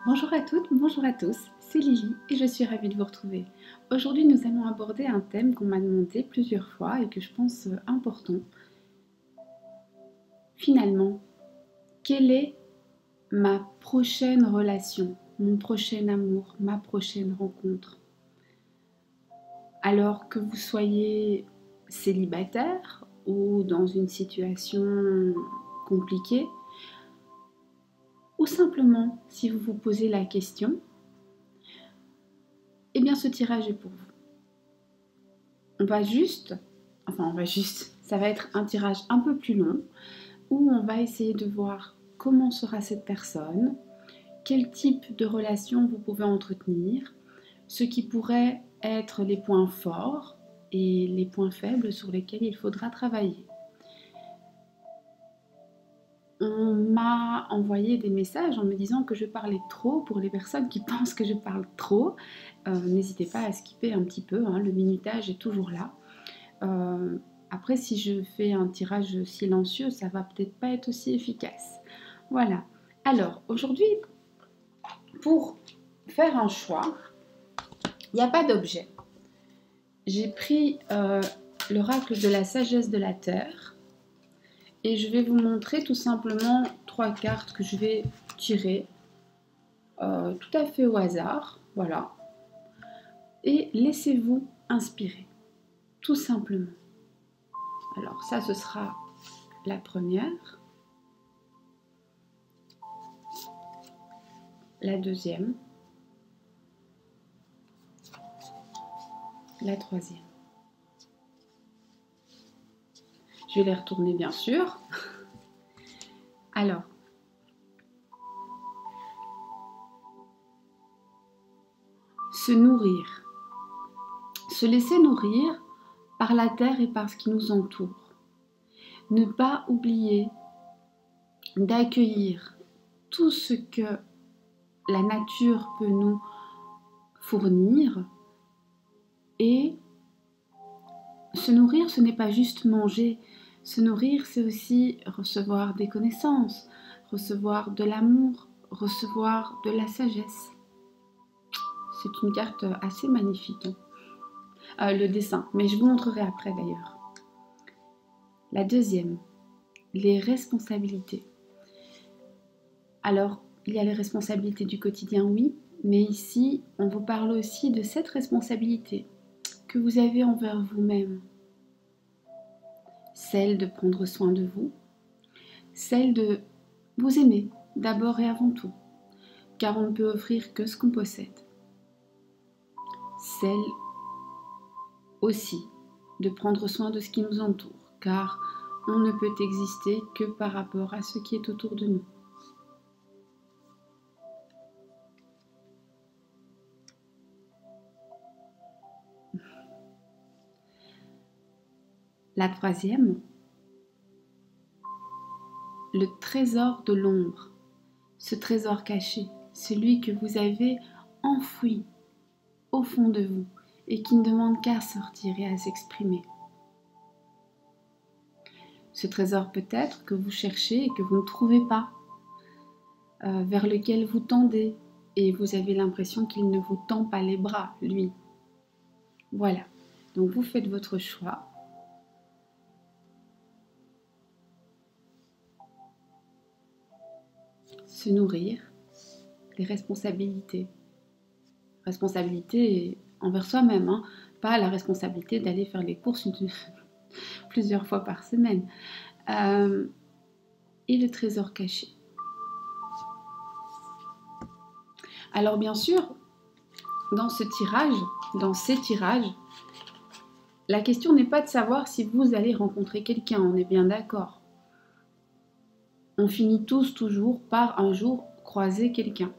Bonjour à toutes, bonjour à tous, c'est Lily et je suis ravie de vous retrouver. Aujourd'hui nous allons aborder un thème qu'on m'a demandé plusieurs fois et que je pense important. Finalement, quelle est ma prochaine relation, mon prochain amour, ma prochaine rencontre? Alors que vous soyez célibataire ou dans une situation compliquée, ou simplement si vous vous posez la question, eh bien ce tirage est pour vous. On va juste, ça va être un tirage un peu plus long où on va essayer de voir comment sera cette personne, quel type de relation vous pouvez entretenir, ce qui pourrait être les points forts et les points faibles sur lesquels il faudra travailler. On m'a envoyé des messages en me disant que je parlais trop. Pour les personnes qui pensent que je parle trop, n'hésitez pas à skipper un petit peu, le minutage est toujours là. Après, si je fais un tirage silencieux, ça va peut-être pas être aussi efficace. Voilà. Alors, aujourd'hui, pour faire un choix, il n'y a pas d'objet. J'ai pris l'oracle de la sagesse de la Terre et je vais vous montrer tout simplement 3 cartes que je vais tirer tout à fait au hasard. Voilà. Et laissez-vous inspirer, tout simplement. Alors ça, ce sera la première, la deuxième, la troisième. Je vais les retourner bien sûr. Alors, se nourrir. Se laisser nourrir par la terre et par ce qui nous entoure. Ne pas oublier d'accueillir tout ce que la nature peut nous fournir. Et se nourrir, ce n'est pas juste manger. Se nourrir, c'est aussi recevoir des connaissances, recevoir de l'amour, recevoir de la sagesse. C'est une carte assez magnifique, le dessin, mais je vous montrerai après d'ailleurs. La deuxième, les responsabilités. Alors, il y a les responsabilités du quotidien, oui, mais ici, on vous parle aussi de cette responsabilité que vous avez envers vous-même. Celle de prendre soin de vous, celle de vous aimer d'abord et avant tout, car on ne peut offrir que ce qu'on possède. Celle aussi de prendre soin de ce qui nous entoure, car on ne peut exister que par rapport à ce qui est autour de nous. La troisième, le trésor de l'ombre, ce trésor caché, celui que vous avez enfoui au fond de vous et qui ne demande qu'à sortir et à s'exprimer. Ce trésor peut-être que vous cherchez et que vous ne trouvez pas, vers lequel vous tendez et vous avez l'impression qu'il ne vous tend pas les bras, lui. Voilà, donc vous faites votre choix. Se nourrir, les responsabilités. Responsabilité envers soi-même, pas la responsabilité d'aller faire les courses plusieurs fois par semaine. Et le trésor caché. Alors bien sûr, dans ces tirages, la question n'est pas de savoir si vous allez rencontrer quelqu'un, on est bien d'accord. On finit tous toujours par un jour croiser quelqu'un.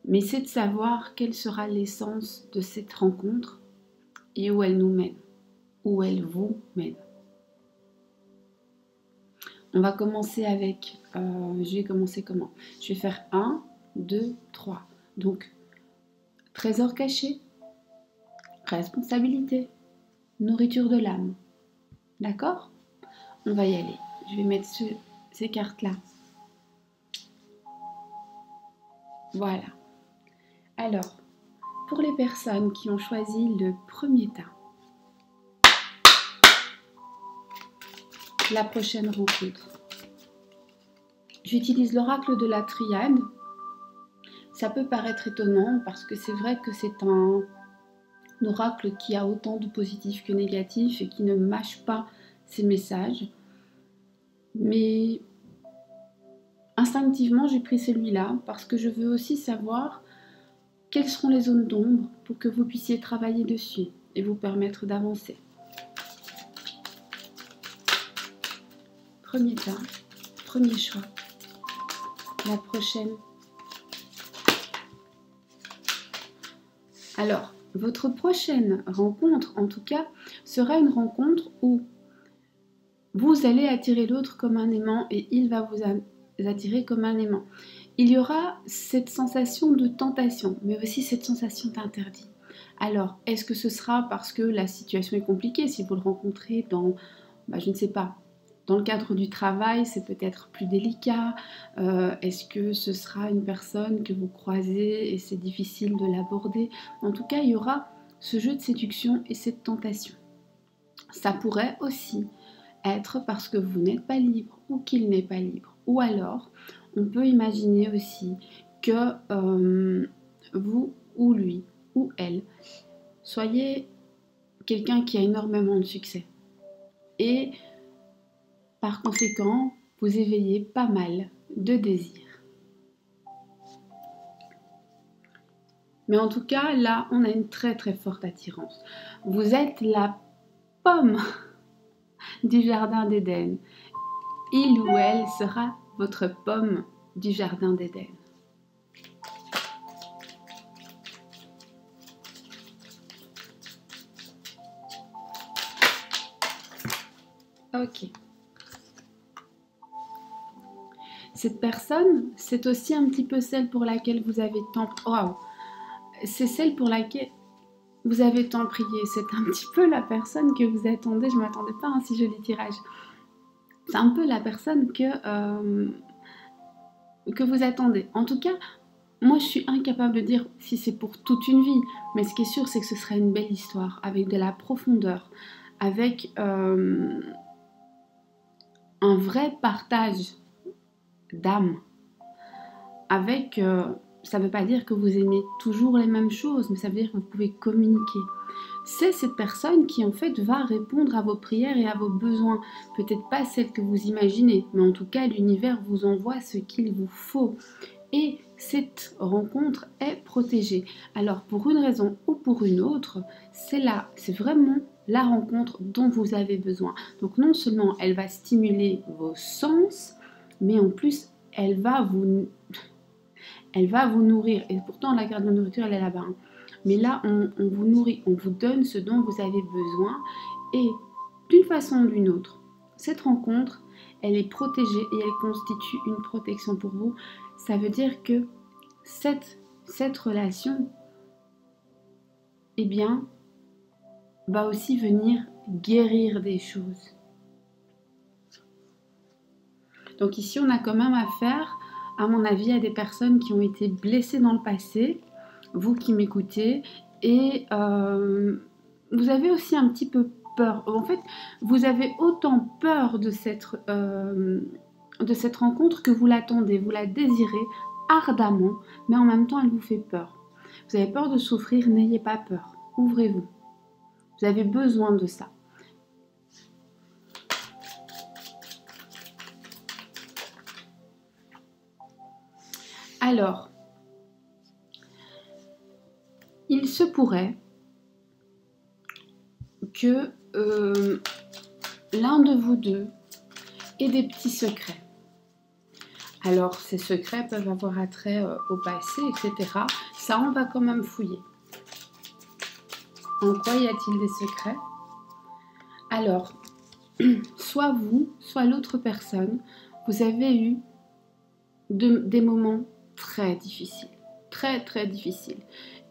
Mais c'est de savoir quelle sera l'essence de cette rencontre et où elle nous mène, où elle vous mène. On va commencer avec, je vais commencer comment? Je vais faire 1, 2, 3. Donc, trésor caché, responsabilité, nourriture de l'âme. D'accord? On va y aller. Je vais mettre ces cartes-là Voilà. Alors, pour les personnes qui ont choisi le premier tas, la prochaine rencontre. J'utilise l'oracle de la triade. Ça peut paraître étonnant parce que c'est vrai que c'est un oracle qui a autant de positifs que négatifs et qui ne mâche pas ses messages. Mais instinctivement, j'ai pris celui-là parce que je veux aussi savoir quelles seront les zones d'ombre pour que vous puissiez travailler dessus et vous permettre d'avancer. Premier tas, premier choix. La prochaine. Alors, votre prochaine rencontre, en tout cas, sera une rencontre où vous allez attirer l'autre comme un aimant et il va vous attirer comme un aimant. Il y aura cette sensation de tentation, mais aussi cette sensation d'interdit. Alors, est-ce que ce sera parce que la situation est compliquée? Si vous le rencontrez dans, je ne sais pas, dans le cadre du travail, c'est peut-être plus délicat. Est-ce que ce sera une personne que vous croisez et c'est difficile de l'aborder? En tout cas, il y aura ce jeu de séduction et cette tentation. Ça pourrait aussi être parce que vous n'êtes pas libre ou qu'il n'est pas libre. Ou alors, on peut imaginer aussi que vous ou lui ou elle soyez quelqu'un qui a énormément de succès. Et par conséquent, vous éveillez pas mal de désirs. Mais en tout cas, là, on a une très très forte attirance. Vous êtes la pomme du jardin d'Éden. Il ou elle sera votre pomme du jardin d'Éden. Ok. Cette personne, c'est aussi un petit peu celle pour laquelle vous avez tant... Waouh! C'est celle pour laquelle vous avez tant prié. C'est un petit peu la personne que vous attendez. Je ne m'attendais pas à un si joli tirage. C'est un peu la personne que vous attendez. En tout cas, moi je suis incapable de dire si c'est pour toute une vie. Mais ce qui est sûr, c'est que ce serait une belle histoire, avec de la profondeur, avec un vrai partage d'âme, avec... ça ne veut pas dire que vous aimez toujours les mêmes choses, mais ça veut dire que vous pouvez communiquer. C'est cette personne qui en fait va répondre à vos prières et à vos besoins. Peut-être pas celle que vous imaginez, mais en tout cas l'univers vous envoie ce qu'il vous faut. Et cette rencontre est protégée. Alors pour une raison ou pour une autre, c'est là, c'est vraiment la rencontre dont vous avez besoin. Donc non seulement elle va stimuler vos sens, mais en plus elle va vous nourrir. Et pourtant la carte de nourriture elle est là-bas. Hein. Mais là on vous nourrit, on vous donne ce dont vous avez besoin. Et d'une façon ou d'une autre, cette rencontre, elle est protégée et elle constitue une protection pour vous. Ça veut dire que cette relation, eh bien, va aussi venir guérir des choses. Donc ici, on a quand même affaire, à mon avis, à des personnes qui ont été blessées dans le passé, vous qui m'écoutez, et vous avez aussi un petit peu peur. En fait, vous avez autant peur de cette rencontre que vous l'attendez, vous la désirez ardemment, mais en même temps, elle vous fait peur. Vous avez peur de souffrir, n'ayez pas peur. Ouvrez-vous. Vous avez besoin de ça. Alors, il se pourrait que l'un de vous deux ait des petits secrets. Alors, ces secrets peuvent avoir attrait au passé, etc. Ça, on va quand même fouiller. En quoi y a-t-il des secrets? Alors, soit vous, soit l'autre personne, vous avez eu des moments très difficiles. Très, très difficiles.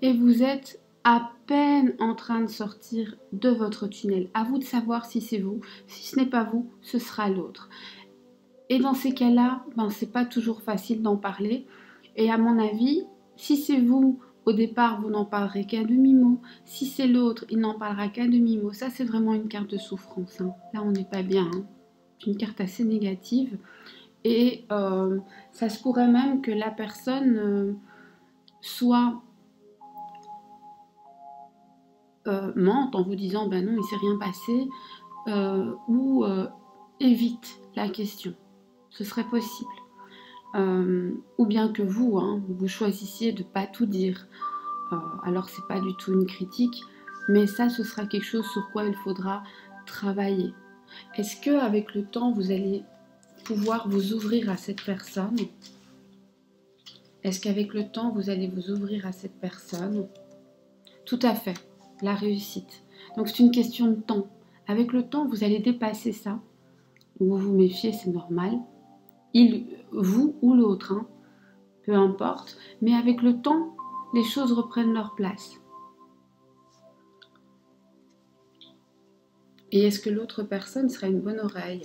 Et vous êtes à peine en train de sortir de votre tunnel. À vous de savoir si c'est vous. Si ce n'est pas vous, ce sera l'autre. Et dans ces cas-là, c'est pas toujours facile d'en parler. Et à mon avis, Si c'est vous, au départ, vous n'en parlerez qu'à demi-mot. Si c'est l'autre, il n'en parlera qu'à demi-mot. Ça, c'est vraiment une carte de souffrance, hein. Là, on n'est pas bien, hein. C'est une carte assez négative. Et ça se pourrait même que la personne soit mente en vous disant ben non, il ne s'est rien passé, ou évite la question. Ce serait possible. Ou bien que vous, hein, vous choisissiez de ne pas tout dire. Alors c'est pas du tout une critique, mais ça, ce sera quelque chose sur quoi il faudra travailler. Est-ce qu'avec le temps, vous allez pouvoir vous ouvrir à cette personne? Est-ce qu'avec le temps, vous allez vous ouvrir à cette personne? Tout à fait, la réussite. Donc c'est une question de temps. Avec le temps, vous allez dépasser ça. Vous vous méfiez, c'est normal. Vous ou l'autre, hein, peu importe. Mais avec le temps, les choses reprennent leur place. Et est-ce que l'autre personne sera une bonne oreille?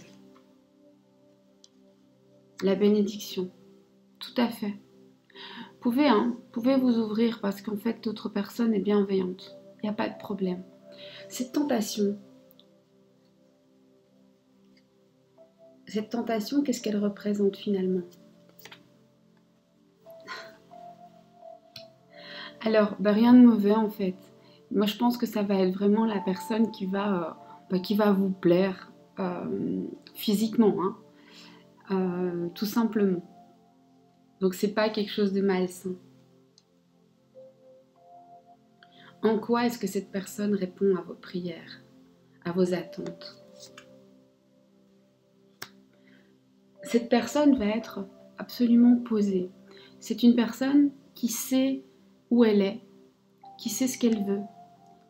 La bénédiction. Tout à fait. Pouvez vous ouvrir parce qu'en fait, l'autre personne est bienveillante. Il n'y a pas de problème. Cette tentation, qu'est-ce qu'elle représente finalement? Alors, rien de mauvais en fait. Moi, je pense que ça va être vraiment la personne qui va vous plaire physiquement, hein, tout simplement. Donc, c'est pas quelque chose de malsain. En quoi est-ce que cette personne répond à vos prières, à vos attentes? Cette personne va être absolument posée. C'est une personne qui sait où elle est, qui sait ce qu'elle veut,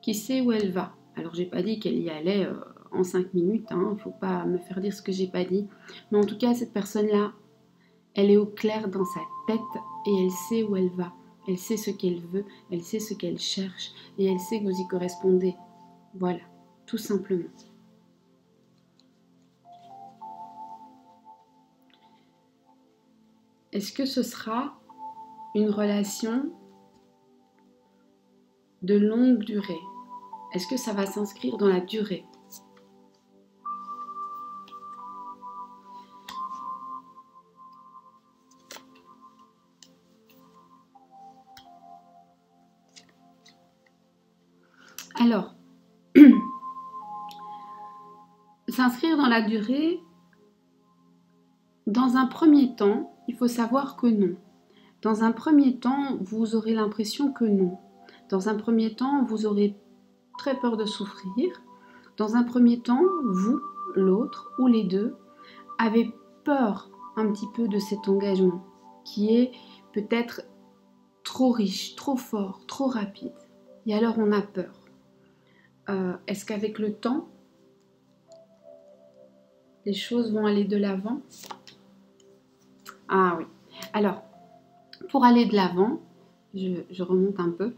qui sait où elle va. Alors, j'ai pas dit qu'elle y allait en 5 minutes, hein, faut pas me faire dire ce que j'ai pas dit. Mais en tout cas, cette personne-là, elle est au clair dans sa tête et elle sait où elle va. Elle sait ce qu'elle veut, elle sait ce qu'elle cherche et elle sait que vous y correspondez. Voilà, tout simplement. Est-ce que ce sera une relation de longue durée? Est-ce que ça va s'inscrire dans la durée? Alors, s'inscrire dans la durée, dans un premier temps, il faut savoir que non. Dans un premier temps, vous aurez l'impression que non. Dans un premier temps, vous aurez très peur de souffrir. Dans un premier temps, vous, l'autre ou les deux, avez peur un petit peu de cet engagement qui est peut-être trop riche, trop fort, trop rapide. Et alors on a peur. Est-ce qu'avec le temps, les choses vont aller de l'avant? Ah oui. Alors, pour aller de l'avant, je remonte un peu.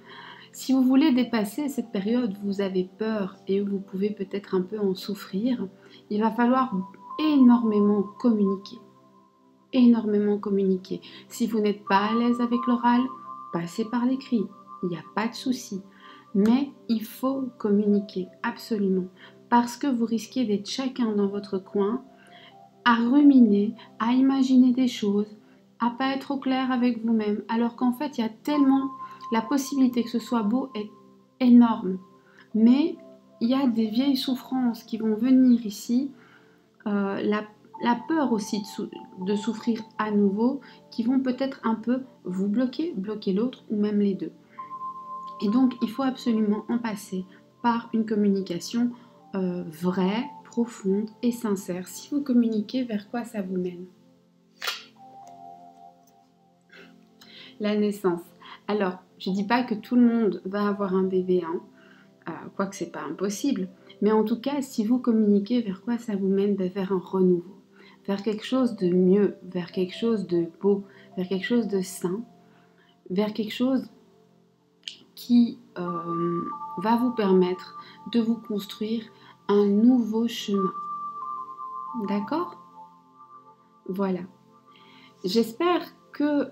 Si vous voulez dépasser cette période où vous avez peur et où vous pouvez peut-être un peu en souffrir, il va falloir énormément communiquer. Énormément communiquer. Si vous n'êtes pas à l'aise avec l'oral, passez par l'écrit. Il n'y a pas de souci. Mais il faut communiquer, absolument. Parce que vous risquez d'être chacun dans votre coin, à ruminer, à imaginer des choses, à pas être au clair avec vous-même. Alors qu'en fait, il y a tellement... La possibilité que ce soit beau est énorme. Mais il y a des vieilles souffrances qui vont venir ici. La peur aussi de souffrir à nouveau, qui vont peut-être un peu vous bloquer l'autre ou même les deux. Et donc, il faut absolument en passer par une communication vraie, profonde et sincère. Si vous communiquez, vers quoi ça vous mène? La naissance. Alors, je ne dis pas que tout le monde va avoir un bébé, hein, quoique c'est pas impossible. Mais en tout cas, si vous communiquez, vers quoi ça vous mène? Vers un renouveau, vers quelque chose de mieux, vers quelque chose de beau, vers quelque chose de sain, vers quelque chose qui va vous permettre de vous construire un nouveau chemin. D'accord? Voilà. J'espère que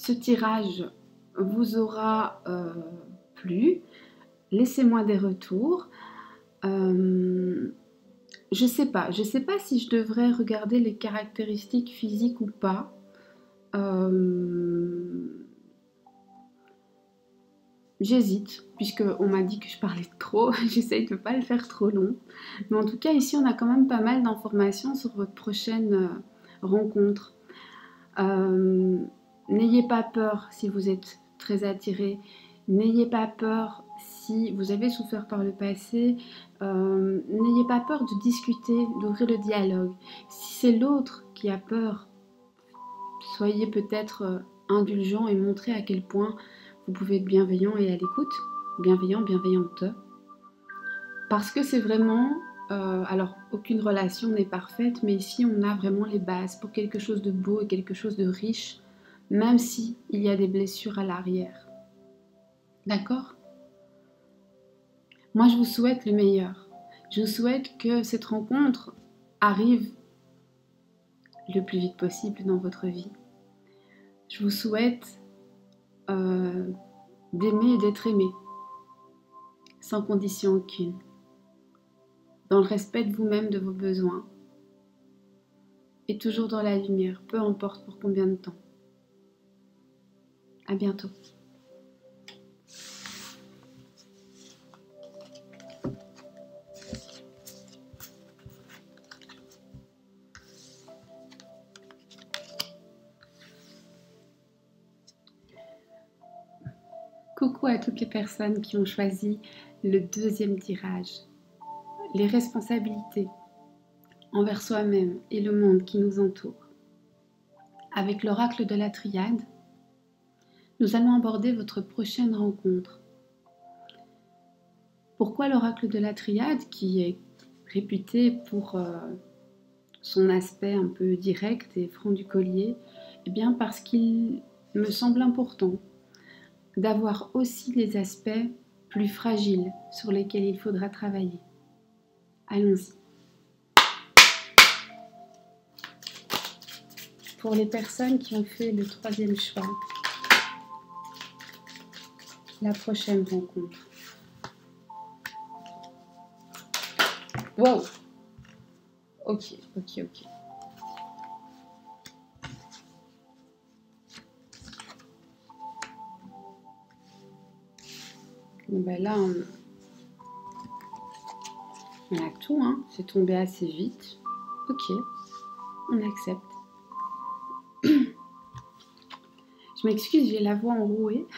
ce tirage vous aura plu. Laissez-moi des retours. Je sais pas si je devrais regarder les caractéristiques physiques ou pas. J'hésite, puisqu'on m'a dit que je parlais trop. J'essaye de ne pas le faire trop long. Mais en tout cas, ici, on a quand même pas mal d'informations sur votre prochaine rencontre. N'ayez pas peur si vous êtes très attiré. N'ayez pas peur si vous avez souffert par le passé. N'ayez pas peur de discuter, d'ouvrir le dialogue. Si c'est l'autre qui a peur, soyez peut-être indulgent et montrez à quel point vous pouvez être bienveillant et à l'écoute. Bienveillant, bienveillante. Parce que c'est vraiment... alors, aucune relation n'est parfaite, mais ici, on a vraiment les bases pour quelque chose de beau et quelque chose de riche, même si il y a des blessures à l'arrière. D'accord ? Moi, je vous souhaite le meilleur. Je vous souhaite que cette rencontre arrive le plus vite possible dans votre vie. Je vous souhaite d'aimer et d'être aimé, sans condition aucune, dans le respect de vous-même, de vos besoins, et toujours dans la lumière, peu importe pour combien de temps. À bientôt. Coucou à toutes les personnes qui ont choisi le deuxième tirage. Les responsabilités envers soi-même et le monde qui nous entoure. Avec l'oracle de la triade, nous allons aborder votre prochaine rencontre. Pourquoi l'oracle de la triade, qui est réputé pour son aspect un peu direct et franc du collier? Eh bien parce qu'il me semble important d'avoir aussi les aspects plus fragiles sur lesquels il faudra travailler. Allons-y. Pour les personnes qui ont fait le troisième choix, la prochaine rencontre. Wow! Ok. Bon ben là, on a tout, hein. C'est tombé assez vite. Ok, on accepte. Je m'excuse, j'ai la voix enrouée.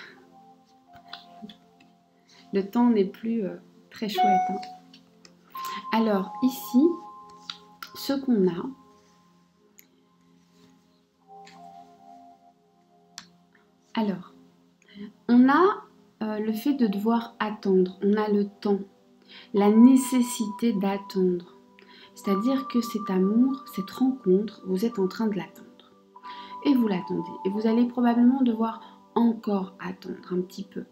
Le temps n'est plus très chouette. Hein. Alors, ici, ce qu'on a... Alors, on a le fait de devoir attendre. On a le temps, la nécessité d'attendre. C'est-à-dire que cet amour, cette rencontre, vous êtes en train de l'attendre. Et vous l'attendez. Et vous allez probablement devoir encore attendre un petit peu.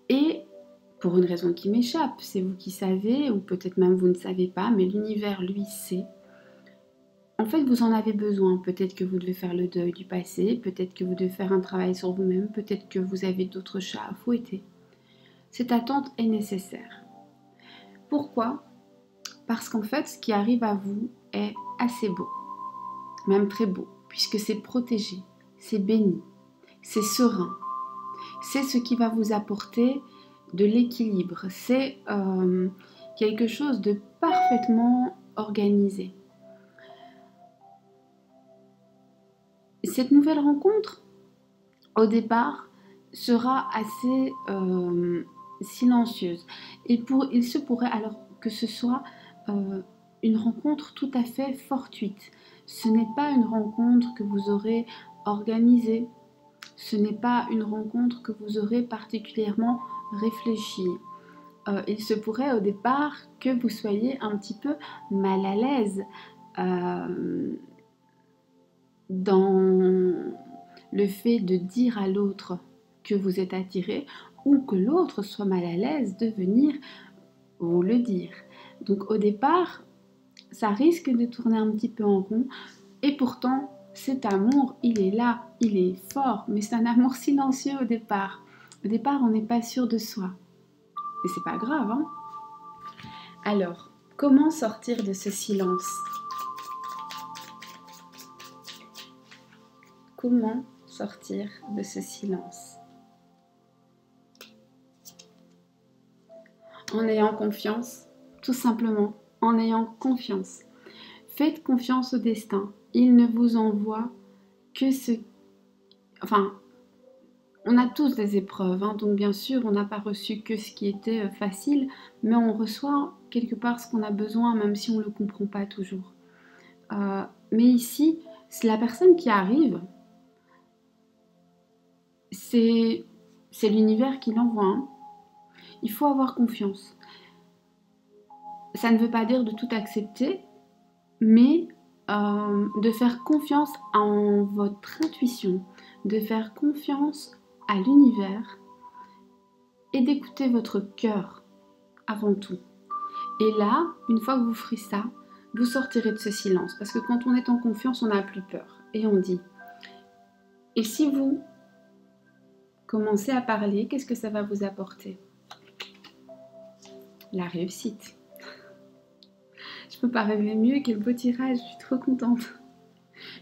Et pour une raison qui m'échappe, c'est vous qui savez, ou peut-être même vous ne savez pas, mais l'univers, lui, sait. En fait, vous en avez besoin. Peut-être que vous devez faire le deuil du passé, peut-être que vous devez faire un travail sur vous-même, peut-être que vous avez d'autres chats à fouetter. Cette attente est nécessaire. Pourquoi ? Parce qu'en fait, ce qui arrive à vous est assez beau, même très beau, puisque c'est protégé, c'est béni, c'est serein. C'est ce qui va vous apporter de l'équilibre. C'est quelque chose de parfaitement organisé. Cette nouvelle rencontre, au départ, sera assez silencieuse. Il se pourrait alors que ce soit une rencontre tout à fait fortuite. Ce n'est pas une rencontre que vous aurez organisée. Ce n'est pas une rencontre que vous aurez particulièrement réfléchie. Il se pourrait au départ que vous soyez un petit peu mal à l'aise dans le fait de dire à l'autre que vous êtes attiré ou que l'autre soit mal à l'aise de venir vous le dire. Donc au départ, ça risque de tourner un petit peu en rond et pourtant, Cet amour, il est là, il est fort, mais c'est un amour silencieux au départ. Au départ, on n'est pas sûr de soi. Et c'est pas grave, hein? Alors, comment sortir de ce silence? Comment sortir de ce silence? En ayant confiance, tout simplement, en ayant confiance. Faites confiance au destin. Il ne vous envoie que ce... Enfin, on a tous des épreuves, hein, donc bien sûr, on n'a pas reçu que ce qui était facile, mais on reçoit quelque part ce qu'on a besoin, même si on ne le comprend pas toujours. Mais ici, c'est la personne qui arrive, c'est l'univers qui l'envoie. Hein. Il faut avoir confiance. Ça ne veut pas dire de tout accepter, mais de faire confiance en votre intuition, de faire confiance à l'univers et d'écouter votre cœur avant tout. Et là, une fois que vous ferez ça, vous sortirez de ce silence. Parce que quand on est en confiance, on n'a plus peur. Et on dit, et si vous commencez à parler, qu'est-ce que ça va vous apporter? La réussite. Je peux pas rêver mieux, quel beau tirage, je suis trop contente.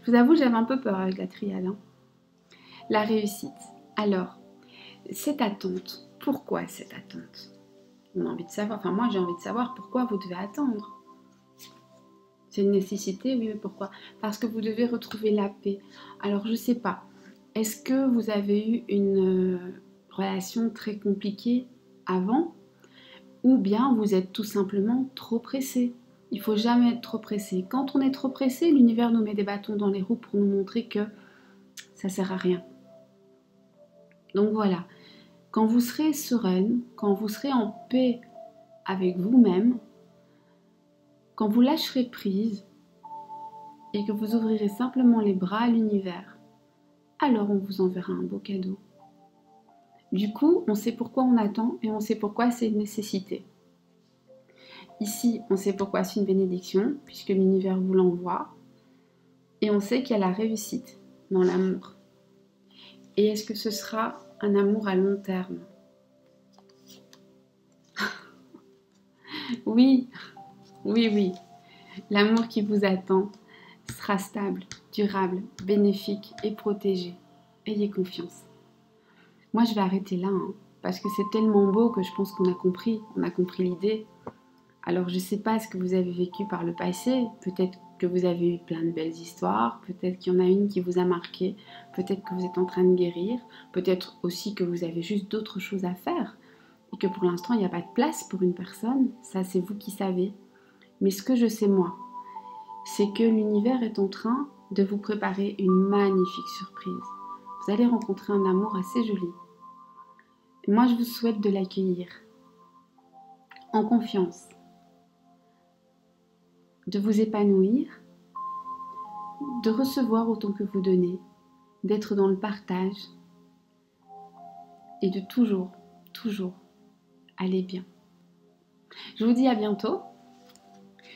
Je vous avoue, j'avais un peu peur avec la triade. Hein. La réussite. Alors, cette attente, pourquoi cette attente? On a envie de savoir, enfin moi j'ai envie de savoir pourquoi vous devez attendre. C'est une nécessité, oui, mais pourquoi? Parce que vous devez retrouver la paix. Alors je sais pas, est-ce que vous avez eu une relation très compliquée avant? Ou bien vous êtes tout simplement trop pressé? Il faut jamais être trop pressé. Quand on est trop pressé, l'univers nous met des bâtons dans les roues pour nous montrer que ça sert à rien. Donc voilà, quand vous serez sereine, quand vous serez en paix avec vous-même, quand vous lâcherez prise et que vous ouvrirez simplement les bras à l'univers, alors on vous enverra un beau cadeau. Du coup, on sait pourquoi on attend et on sait pourquoi c'est une nécessité. Ici, on sait pourquoi c'est une bénédiction, puisque l'univers vous l'envoie. Et on sait qu'il y a la réussite dans l'amour. Et est-ce que ce sera un amour à long terme? Oui, oui, oui. L'amour qui vous attend sera stable, durable, bénéfique et protégé. Ayez confiance. Moi, je vais arrêter là, hein, parce que c'est tellement beau que je pense qu'on a compris l'idée. Alors, je ne sais pas ce que vous avez vécu par le passé. Peut-être que vous avez eu plein de belles histoires. Peut-être qu'il y en a une qui vous a marqué. Peut-être que vous êtes en train de guérir. Peut-être aussi que vous avez juste d'autres choses à faire. Et que pour l'instant, il n'y a pas de place pour une personne. Ça, c'est vous qui savez. Mais ce que je sais, moi, c'est que l'univers est en train de vous préparer une magnifique surprise. Vous allez rencontrer un amour assez joli. Et moi, je vous souhaite de l'accueillir en confiance, de vous épanouir, de recevoir autant que vous donnez, d'être dans le partage et de toujours, toujours aller bien. Je vous dis à bientôt.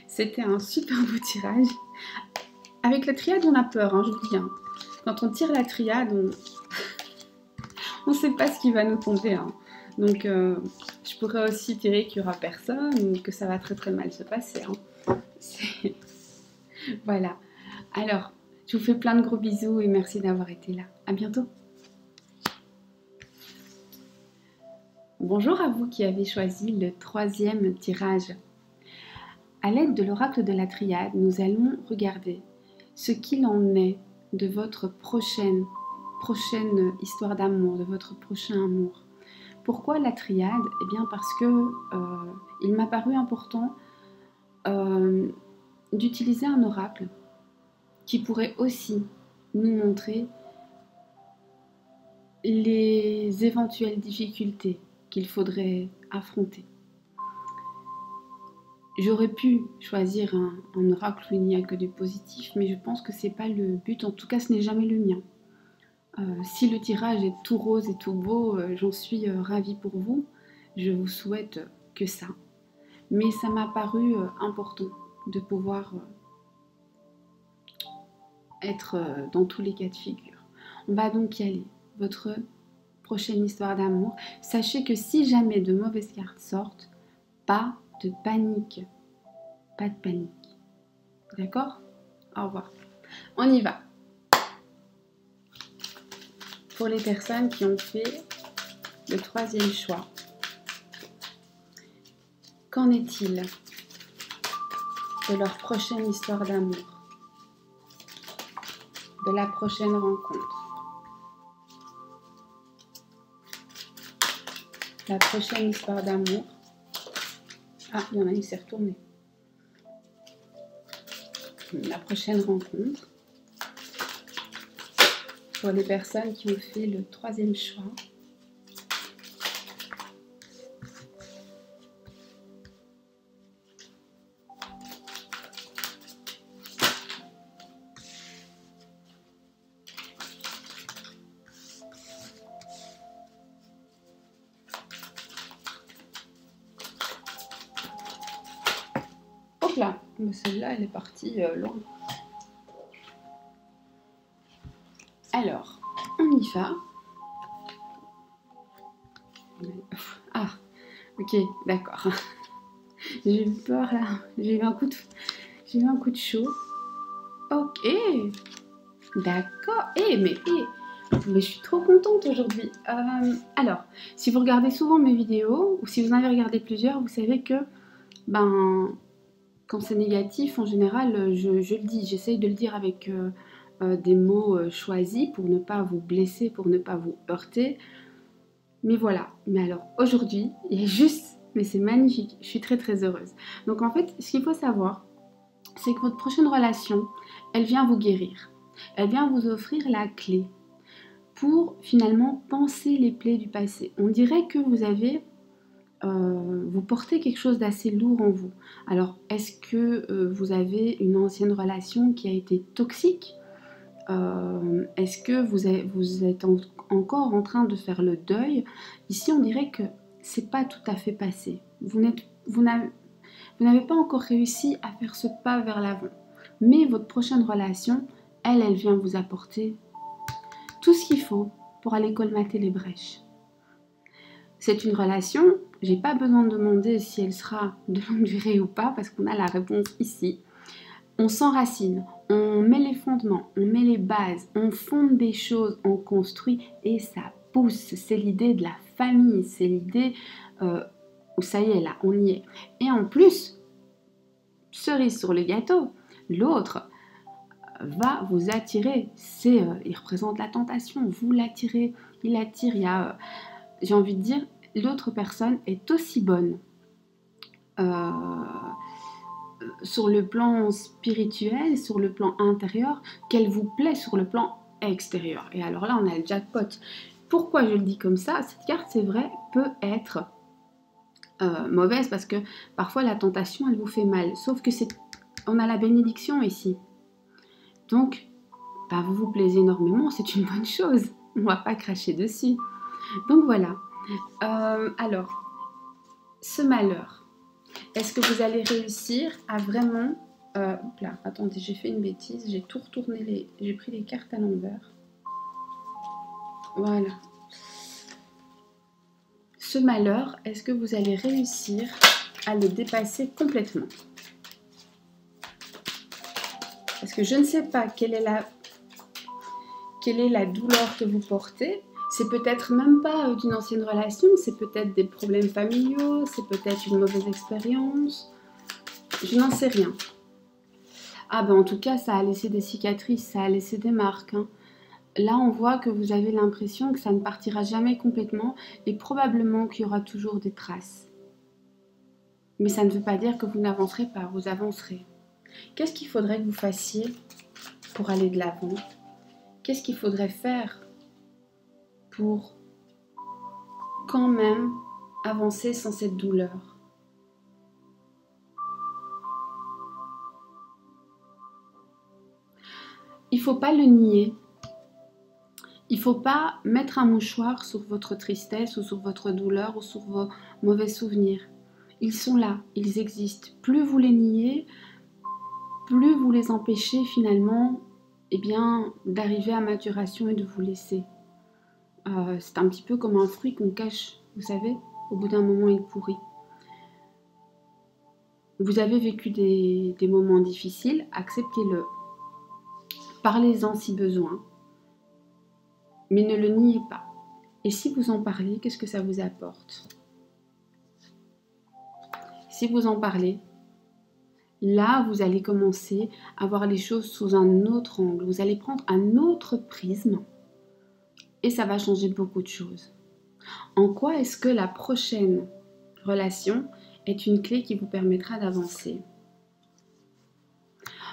C'était un super beau tirage. Avec la triade, on a peur, hein, je vous dis. Hein. Quand on tire la triade, on ne sait pas ce qui va nous tomber. Hein. Donc, je pourrais aussi tirer qu'il n'y aura personne ou que ça va très très mal se passer. Hein. Voilà. Alors, je vous fais plein de gros bisous et merci d'avoir été là. À bientôt. Bonjour à vous qui avez choisi le 3e tirage. À l'aide de l'oracle de la triade, nous allons regarder ce qu'il en est de votre prochaine histoire d'amour, de votre prochain amour. Pourquoi la triade? Eh bien parce que il m'a paru important d'utiliser un oracle qui pourrait aussi nous montrer les éventuelles difficultés qu'il faudrait affronter. J'aurais pu choisir un oracle où il n'y a que du positif, mais je pense que c'est pas le but, en tout cas ce n'est jamais le mien. Si le tirage est tout rose et tout beau, j'en suis ravie pour vous, je vous souhaite que ça. Mais ça m'a paru important de pouvoir être dans tous les cas de figure. On va donc y aller. Votre prochaine histoire d'amour. Sachez que si jamais de mauvaises cartes sortent, pas de panique. Pas de panique. D'accord? Au revoir. On y va. Pour les personnes qui ont fait le troisième choix, qu'en est-il de leur prochaine histoire d'amour, de la prochaine rencontre, la prochaine histoire d'amour? Ah, il y en a une qui s'est retournée. La prochaine rencontre, pour les personnes qui ont fait le troisième choix. Hop là, celle-là, elle est partie loin. Alors, on y va. Ah, ok, d'accord. J'ai eu peur là. J'ai eu un coup de chaud. Ok, d'accord. Mais je suis trop contente aujourd'hui. Alors, si vous regardez souvent mes vidéos, ou si vous en avez regardé plusieurs, vous savez que, quand c'est négatif, en général, je le dis. J'essaye de le dire avec des mots choisis pour ne pas vous blesser, pour ne pas vous heurter. Mais voilà. Mais alors, aujourd'hui, il y a juste... Mais c'est magnifique. Je suis très très heureuse. Donc en fait, ce qu'il faut savoir, c'est que votre prochaine relation, elle vient vous guérir. Elle vient vous offrir la clé pour finalement panser les plaies du passé. On dirait que vous portez quelque chose d'assez lourd en vous. Alors, est-ce que vous avez une ancienne relation qui a été toxique? Est-ce que vous êtes encore en train de faire le deuil? Ici, on dirait que c'est pas tout à fait passé. Vous n'avez pas encore réussi à faire ce pas vers l'avant. Mais votre prochaine relation, elle vient vous apporter tout ce qu'il faut pour aller colmater les brèches. C'est une relation, j'ai pas besoin de demander si elle sera de longue durée ou pas, parce qu'on a la réponse ici. On s'enracine, on met les fondements, on met les bases, on fonde des choses, on construit et ça pousse. C'est l'idée de la famille, c'est l'idée où ça y est, là, on y est. Et en plus, cerise sur le gâteau, l'autre va vous attirer. Il représente la tentation, vous l'attirez, il attire. Il y a, j'ai envie de dire, l'autre personne est aussi bonne sur le plan spirituel, sur le plan intérieur, qu'elle vous plaît sur le plan extérieur. Et alors là, on a le jackpot. Pourquoi je le dis comme ça? Cette carte, c'est vrai, peut être mauvaise parce que parfois la tentation, elle vous fait mal. Sauf que on a la bénédiction ici. Donc, vous vous plaisez énormément, c'est une bonne chose. On ne va pas cracher dessus. Donc voilà. Alors, ce malheur, est-ce que vous allez réussir à vraiment... là, attendez, j'ai fait une bêtise, j'ai tout retourné, j'ai pris les cartes à l'envers. Voilà. Ce malheur, est-ce que vous allez réussir à le dépasser complètement? Parce que je ne sais pas quelle est la douleur que vous portez. C'est peut-être même pas d'une ancienne relation, c'est peut-être des problèmes familiaux, c'est peut-être une mauvaise expérience. Je n'en sais rien. En tout cas, ça a laissé des cicatrices, ça a laissé des marques. Hein. Là, on voit que vous avez l'impression que ça ne partira jamais complètement et probablement qu'il y aura toujours des traces. Mais ça ne veut pas dire que vous n'avancerez pas, vous avancerez. Qu'est-ce qu'il faudrait que vous fassiez pour aller de l'avant? Qu'est-ce qu'il faudrait faire pour quand même avancer sans cette douleur? Il ne faut pas le nier. Il ne faut pas mettre un mouchoir sur votre tristesse ou sur votre douleur ou sur vos mauvais souvenirs. Ils sont là, ils existent. Plus vous les niez, plus vous les empêchez finalement eh bien, d'arriver à maturation et de vous laisser. C'est un petit peu comme un fruit qu'on cache, vous savez, au bout d'un moment il pourrit. Vous avez vécu des moments difficiles, acceptez-le. Parlez-en si besoin, mais ne le niez pas. Et si vous en parlez, qu'est-ce que ça vous apporte? Si vous en parlez, là, vous allez commencer à voir les choses sous un autre angle. Vous allez prendre un autre prisme et ça va changer beaucoup de choses. En quoi est-ce que la prochaine relation est une clé qui vous permettra d'avancer?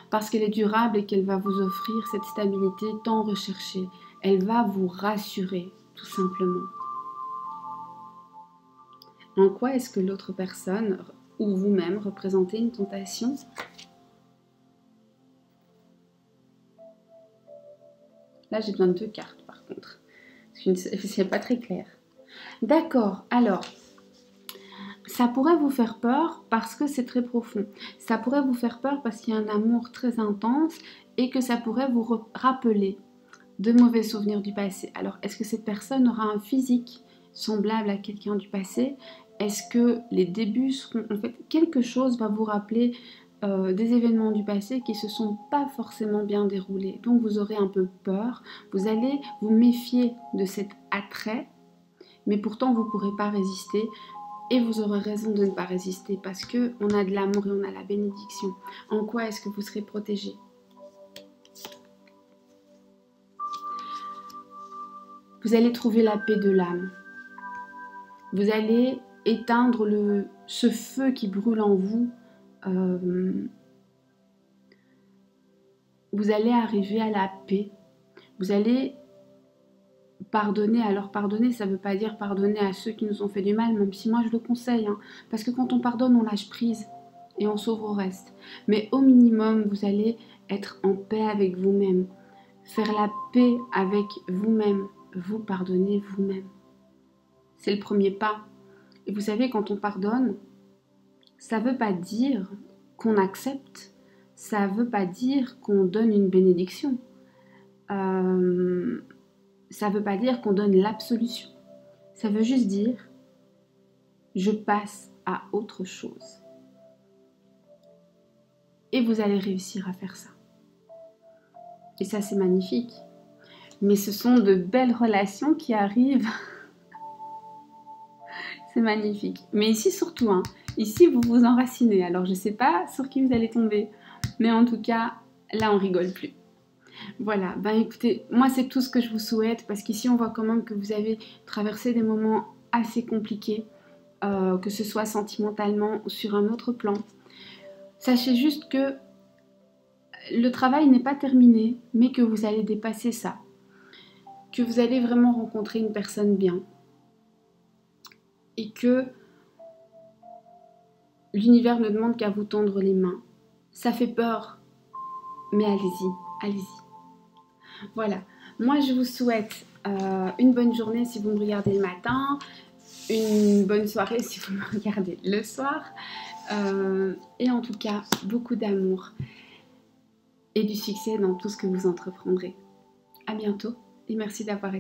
Parce qu'elle est durable et qu'elle va vous offrir cette stabilité tant recherchée. Elle va vous rassurer, tout simplement. En quoi est-ce que l'autre personne ou vous-même représentez une tentation? Là, j'ai besoin de 2 cartes, par contre. C'est pas très clair. D'accord, alors, ça pourrait vous faire peur parce que c'est très profond. Ça pourrait vous faire peur parce qu'il y a un amour très intense et que ça pourrait vous rappeler de mauvais souvenirs du passé. Alors, est-ce que cette personne aura un physique semblable à quelqu'un du passé? Est-ce que les débuts seront... En fait, quelque chose va vous rappeler des événements du passé qui ne se sont pas forcément bien déroulés. Donc, vous aurez un peu peur. Vous allez vous méfier de cet attrait, mais pourtant, vous ne pourrez pas résister. Et vous aurez raison de ne pas résister parce qu'on a de l'amour et on a la bénédiction. En quoi est-ce que vous serez protégé? Vous allez trouver la paix de l'âme. Vous allez éteindre ce feu qui brûle en vous. Vous allez arriver à la paix. Vous allez pardonner. Alors pardonner, ça ne veut pas dire pardonner à ceux qui nous ont fait du mal, même si moi je le conseille. Parce que quand on pardonne, on lâche prise et on s'ouvre au reste. Mais au minimum, vous allez être en paix avec vous-même. Faire la paix avec vous-même. Vous pardonnez vous-même. C'est le premier pas. Et vous savez, quand on pardonne, ça ne veut pas dire qu'on accepte, ça ne veut pas dire qu'on donne une bénédiction. Ça ne veut pas dire qu'on donne l'absolution. Ça veut juste dire, je passe à autre chose. Et vous allez réussir à faire ça. Et ça, c'est magnifique. Mais ce sont de belles relations qui arrivent. C'est magnifique. Mais ici, surtout, ici, vous vous enracinez. Alors, je ne sais pas sur qui vous allez tomber. Mais en tout cas, là, on rigole plus. Voilà. Ben, écoutez, moi, c'est tout ce que je vous souhaite. Parce qu'ici, on voit quand même que vous avez traversé des moments assez compliqués. Que ce soit sentimentalement ou sur un autre plan. Sachez juste que le travail n'est pas terminé. Mais que vous allez dépasser ça. Que vous allez vraiment rencontrer une personne bien. Et que l'univers ne demande qu'à vous tendre les mains. Ça fait peur, mais allez-y, allez-y. Voilà, moi je vous souhaite une bonne journée si vous me regardez le matin, une bonne soirée si vous me regardez le soir, et en tout cas, beaucoup d'amour et du succès dans tout ce que vous entreprendrez. À bientôt et merci d'avoir été